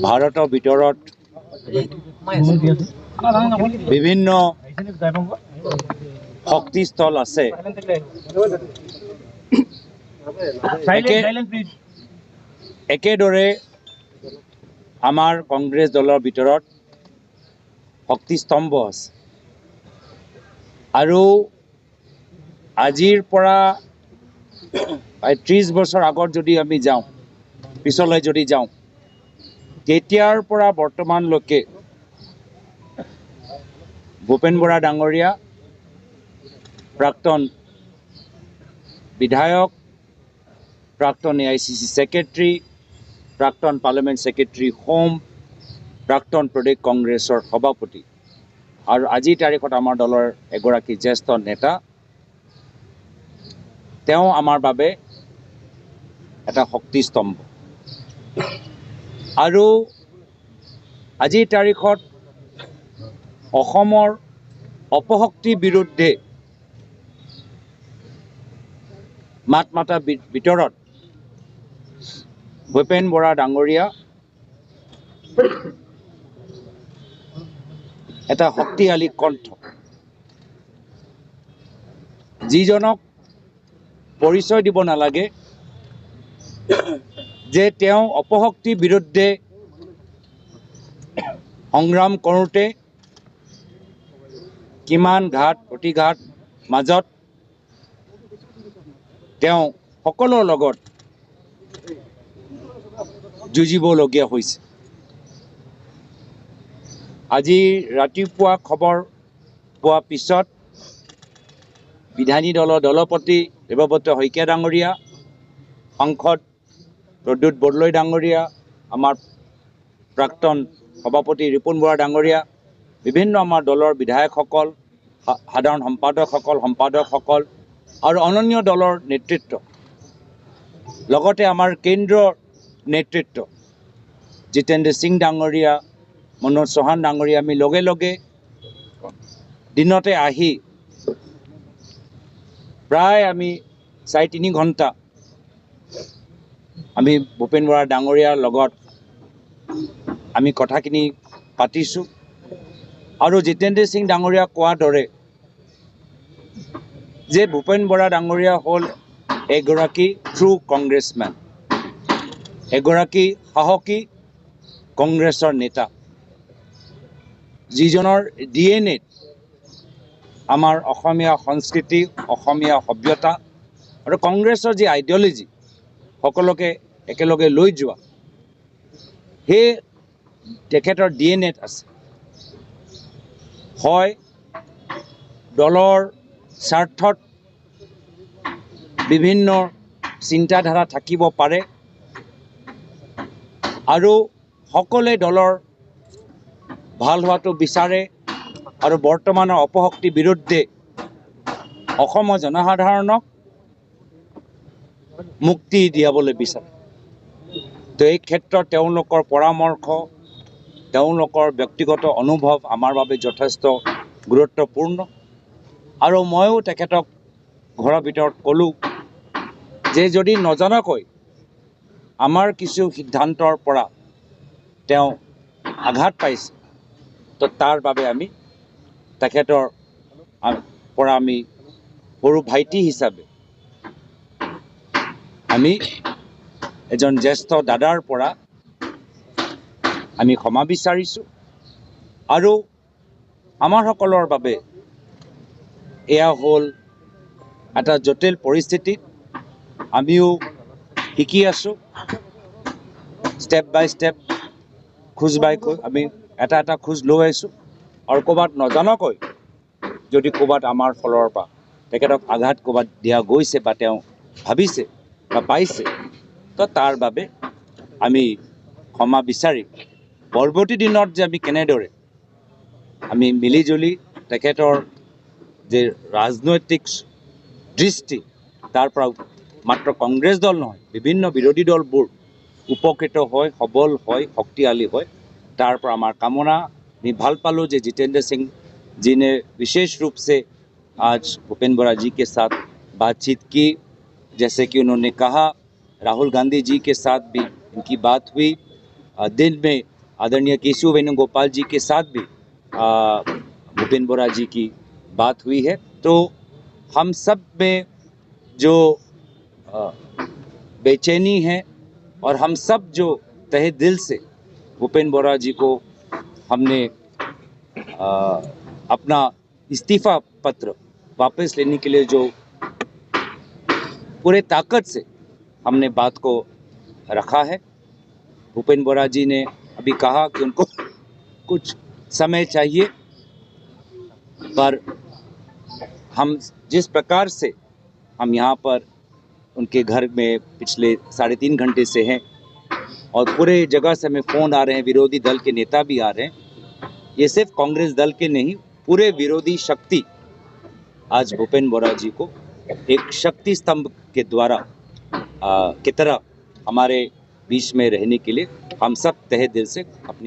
ভাৰতৰ ভিতৰত বিভিন্ন শক্তিস্থল আছে। একেদৰে আমাৰ কংগ্ৰেছ দলৰ ভিতৰত শক্তিস্তম্ভ আছে। আৰু আজিৰ পৰা 30 বছৰ আগত যদি আমি যাওঁ, পিছলৈ যদি যাওঁ, তেতিয়াৰ পৰা বৰ্তমানলৈকে ভূপেন বৰা ডাঙৰীয়া, প্ৰাক্তন বিধায়ক, প্ৰাক্তন AICC ছেক্ৰেটাৰী, প্ৰাক্তন পাৰ্লিয়ামেণ্ট ছেক্ৰেটাৰী হোম, প্ৰাক্তন প্ৰদেশ কংগ্ৰেছৰ সভাপতি আৰু আজিৰ তাৰিখত আমাৰ দলৰ এগৰাকী জ্যেষ্ঠ নেতা। তেওঁ আমাৰ বাবে এটা শক্তিস্তম্ভ। আৰু আজিৰ তাৰিখত অসমৰ অপশক্তিৰ বিৰুদ্ধে মাত মাতাৰ ভিতৰত ভূপেন বৰা ডাঙৰীয়া এটা শক্তিশালী কণ্ঠ, যিজনক পৰিচয় দিব নালাগে যে তেওঁ অপশক্তিৰ বিৰুদ্ধে সংগ্ৰাম কৰোঁতে কিমান ঘাত প্ৰতিঘাত মাজত তেওঁ সকলোৰ লগত যুঁজিবলগীয়া হৈছে। আজি ৰাতিপুৱা খবৰ পোৱাৰ পিছত বিধায়িনী দলৰ দলপতি দেৱব্ৰত শইকীয়া ডাঙৰীয়া, সাংসদ প্ৰদ্যুৎ বৰদলৈ ডাঙৰীয়া, আমাৰ প্ৰাক্তন সভাপতি ৰিপুণ বৰা ডাঙৰীয়া, বিভিন্ন আমাৰ দলৰ বিধায়কসকল, সাধাৰণ সম্পাদকসকল আৰু অনন্য দলৰ নেতৃত্ব, লগতে আমাৰ কেন্দ্ৰৰ নেতৃত্ব জিতেন্দ্ৰ সিং ডাঙৰীয়া, মনোজ চৌহান ডাঙৰীয়া, আমি লগে লগে দিনতে আহি প্ৰায় আমি 3.5 ঘণ্টা আমি ভূপেন বৰা ডাঙৰীয়াৰ লগত আমি কথাখিনি পাতিছোঁ। আৰু জিতেন্দ্ৰ সিং ডাঙৰীয়া কোৱাৰ দৰে যে ভূপেন বৰা ডাঙৰীয়া হ'ল এগৰাকী ট্ৰু কংগ্ৰেছমেন, এগৰাকী সাহসী কংগ্ৰেছৰ নেতা, যিজনৰ DNA আমাৰ অসমীয়া সংস্কৃতি, অসমীয়া সভ্যতা আৰু কংগ্ৰেছৰ যি আইডিঅলজি সকলোকে একেলগে লৈ যোৱা, সেই তেখেতৰ DNAত আছে। হয় দলৰ স্বাৰ্থত বিভিন্ন চিন্তাধাৰা থাকিব পাৰে আৰু সকলোৱে দলৰ ভাল হোৱাটো বিচাৰে আৰু বৰ্তমানৰ অপশক্তিৰ বিৰুদ্ধে অসমৰ জনসাধাৰণক মুক্তি দিয়াবলৈ বিচাৰে। তো এই ক্ষেত্ৰত তেওঁলোকৰ পৰামৰ্শ, তেওঁলোকৰ ব্যক্তিগত অনুভৱ আমাৰ বাবে যথেষ্ট গুৰুত্বপূৰ্ণ। আৰু ময়ো তেখেতক ঘৰৰ ভিতৰত ক'লোঁ যে যদি নজনাকৈ আমাৰ কিছু সিদ্ধান্তৰ পৰা তেওঁ আঘাত পাইছে, তো তাৰ বাবে আমি তেখেতৰ পৰা আমি সৰু ভাইটি হিচাপে আমি এজন জ্যেষ্ঠ দাদাৰ পৰা আমি ক্ষমা বিচাৰিছোঁ। আৰু আমাৰ সকলৰ বাবে এয়া হ'ল এটা জটিল পৰিস্থিতি। আমিও শিকি আছোঁ, ষ্টেপ বাই ষ্টেপ, খোজ বাই খোজ আমি এটা খোজ লৈ আছোঁ। আৰু ক'ৰবাত নজনাকৈ যদি ক'ৰবাত আমাৰ ফালৰ পৰা তেখেতক আঘাত ক'ৰবাত দিয়া গৈছে বা তেওঁ ভাবিছে বা পাইছে, তো তাৰ বাবে আমি ক্ষমা বিচাৰি পৰৱৰ্তী দিনত যে আমি কেনেদৰে আমি মিলিজুলি তেখেতৰ যে ৰাজনৈতিক দৃষ্টি, তাৰ পৰা মাত্ৰ কংগ্ৰেছ দল নহয়, বিভিন্ন বিৰোধী দলবোৰ উপকৃত হয়, সবল হয়, শক্তিশালী হয়, তাৰ পৰা আমাৰ কামনা। আমি ভাল পালোঁ যে जितेंद्र सिंह जी ने विशेष रूप से आज भूपेन बोरा जी के साथ बातचीत की। जैसे कि उन्होंने कहा, राहुल गांधी जी के साथ भी इनकी बात हुई दिन में आदरणीय केशव वेणुगोपाल जी के साथ भी भूपेन बोरा जी की बात हुई है। तो हम सब में जो बेचैनी है और हम सब जो तहे दिल से भूपेन बोरा जी को हमने अपना इस्तीफा पत्र वापस लेने के लिए जो पूरे ताकत से हमने बात को रखा है। भूपेन बोरा जी ने अभी कहा कि उनको कुछ समय चाहिए, पर हम जिस प्रकार से हम यहाँ पर उनके घर में पिछले 3.5 घंटे से हैं और पूरे जगह से हमें फ़ोन आ रहे हैं, विरोधी दल के नेता भी आ रहे हैं। ये सिर्फ कांग्रेस दल के नहीं, पूरे विरोधी शक्ति आज भूपेन बोरा जी को एक शक्ति स्तंभ के द्वारा की तरह हमारे बीच में रहने के लिए हम सब तहे दिल से अपनी